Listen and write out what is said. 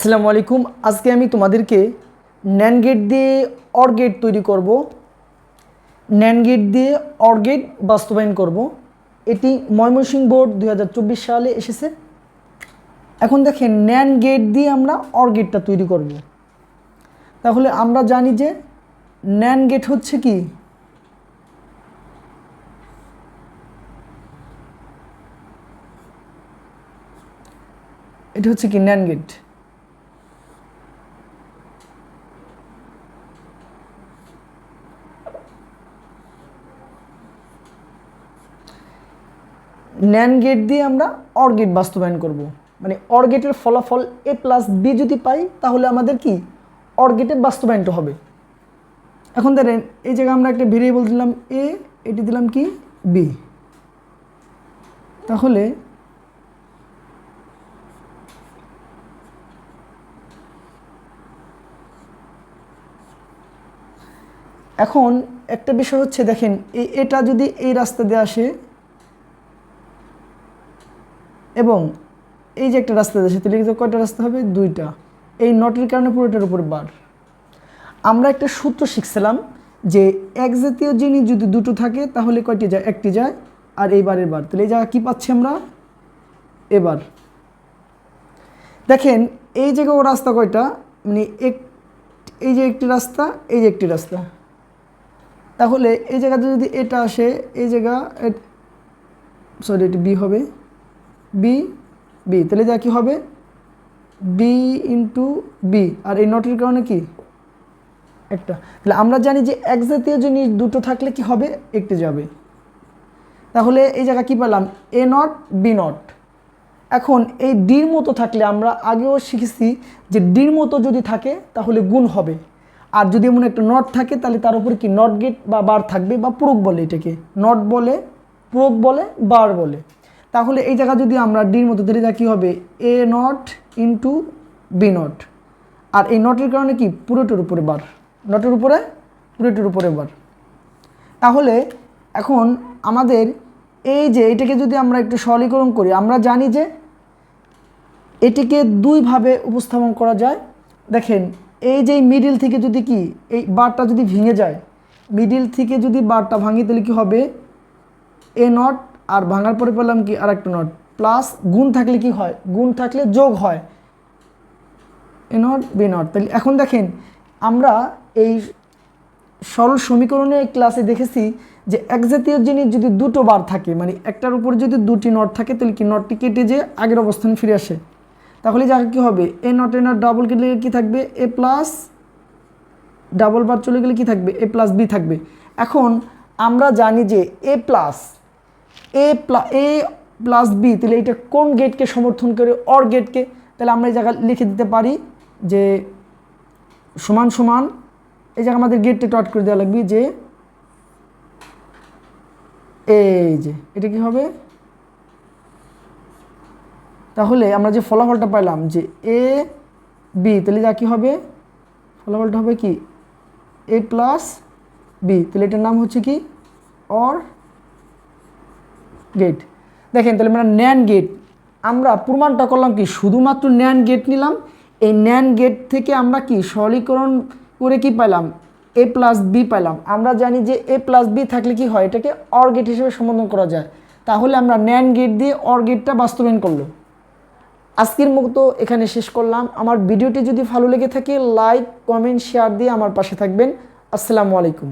আসসালামু আলাইকুম। আজকে আমি তোমাদেরকে ন্যান্ড গেট দিয়ে অর গেট তৈরি করব। ন্যান্ড গেট দিয়ে অর গেট বাস্তবায়ন করব। এটি ময়মনসিংহ বোর্ড 2024 সালে এসেছে। এখন দেখেন ন্যান্ড গেট দিয়ে আমরা অর গেটটা তৈরি করব। তাহলে আমরা জানি যে ন্যান্ড গেট হচ্ছে কি, এটা হচ্ছে কি ন্যান্ড গেট। ন্যান্ড গেট দিয়ে আমরা অর গেট বাস্তবায়ন করব। মানে অর গেটের ফলাফল a+b যদি পাই তাহলে আমাদের কি অর গেটের বাস্তবায়নটা হবে। এখন দেখেন এই জায়গায় আমরা একটা ভেরিয়েবল দিলাম a, এটি দিলাম কি b। তাহলে এখন একটা বিষয় হচ্ছে দেখেন এটা যদি এই রাস্তা দিয়ে আসে এবং এই যে একটা রাস্তা দিয়ে আসে, তাহলে কয়টা রাস্তা হবে? দুইটা। এই নটের কারণে পুরোটার উপর বার। আমরা একটা সূত্র শিখছিলাম যে এক জাতীয় জিনিস যদি দুটো থাকে তাহলে কয়টি যায়? একটি যায়। আর এই বারের বার, তাহলে এই জায়গা কী পাচ্ছি আমরা? এবার দেখেন এই জায়গায় ও রাস্তা কয়টা, মানে এই যে একটি রাস্তা, এই যে একটি রাস্তা। তাহলে এই জায়গাতে যদি এটা আসে, এই জায়গা সরি এটি বি হবে, বি বি, তাহলে যা কি হবে বি ইন্টু বি। আর এই নটের কারণে কি একটা। তাহলে আমরা জানি যে এক জাতীয় জিনিস দুটো থাকলে কি হবে? একটি যাবে। তাহলে এই জায়গা কি পেলাম? এ নট বি নট। এখন এই ডির মতো থাকলে আমরা আগেও শিখেছি যে ডির মতো যদি থাকে তাহলে গুণ হবে। আর যদি এমন একটা নট থাকে তাহলে তার উপরে কি নট গেট বা বার থাকবে, বা প্রোগ বলে এটাকে, নট বলে, প্রোগ বলে, বার বলে। তাহলে এই জায়গা যদি আমরা ডির মতো ধরে যা কী হবে? এ নট ইন্টু বি নট। আর এই নটের কারণে কি পুরোটার উপরে বার, নটের উপরে পুরোটার উপরে বার। তাহলে এখন আমাদের এই যে এটাকে যদি আমরা একটু সরলীকরণ করি, আমরা জানি যে এটিকে দুইভাবে উপস্থাপন করা যায়। দেখেন এই যে মিডিল থেকে যদি কি এই বারটা যদি ভেঙে যায়, মিডিল থেকে যদি বারটা ভাঙি তাহলে কি হবে? এ নট, আর ভাঙার পরে পেলাম কি আর একটা নট, প্লাস গুণ থাকলে কি হয়? গুণ থাকলে যোগ হয়, এ নট বি নট। তাহলে এখন দেখেন আমরা এই সরল সমীকরণে ক্লাসে দেখেছি যে এক জাতীয় জিনিস যদি দুটো বার থাকে, মানে একটার উপর যদি দুটি নট থাকে তাহলে কি নটটি কেটে যে আগের অবস্থানে ফিরে আসে। তাহলে যা কী হবে? এ নট ডাবল কেটে কী থাকবে? এ প্লাস, ডাবল বার চলে গেলে কি থাকবে? এ প্লাস বি থাকবে। এখন আমরা জানি যে এ প্লাস বি, তাহলে এটা কোন গেটকে সমর্থন করে? অর গেটকে। তাহলে আমরা এই জায়গায় লিখে দিতে পারি যে সমান সমান, এই জায়গায় আমাদের গেটটা একটু আট করে দেওয়া লাগবে যে এই যে এটা কি হবে? তাহলে আমরা যে ফলাফলটা পাইলাম যে এ বি, তাহলে যা কি হবে? ফলাফলটা হবে কি এ প্লাস বি। তাহলে এটার নাম হচ্ছে কি অর গেট। দেখেন তাহলে আমরা ন্যান্ড গেট, আমরা প্রমাণটা করলাম কি শুধুমাত্র ন্যান্ড গেট নিলাম। এই ন্যান্ড গেট থেকে আমরা কি সরলীকরণ করে কি পাইলাম? এ প্লাস বি পাইলাম। আমরা জানি যে এ প্লাস বি থাকলে কি হয়? এটাকে অর গেট হিসেবে সম্বোধন করা যায়। তাহলে আমরা ন্যান্ড গেট দিয়ে অর গেটটা বাস্তবায়ন করলো। আজকের মতো এখানে শেষ করলাম। আমার ভিডিওটি যদি ভালো লেগে থাকে লাইক, কমেন্ট, শেয়ার দিয়ে আমার পাশে থাকবেন। আসসালামু আলাইকুম।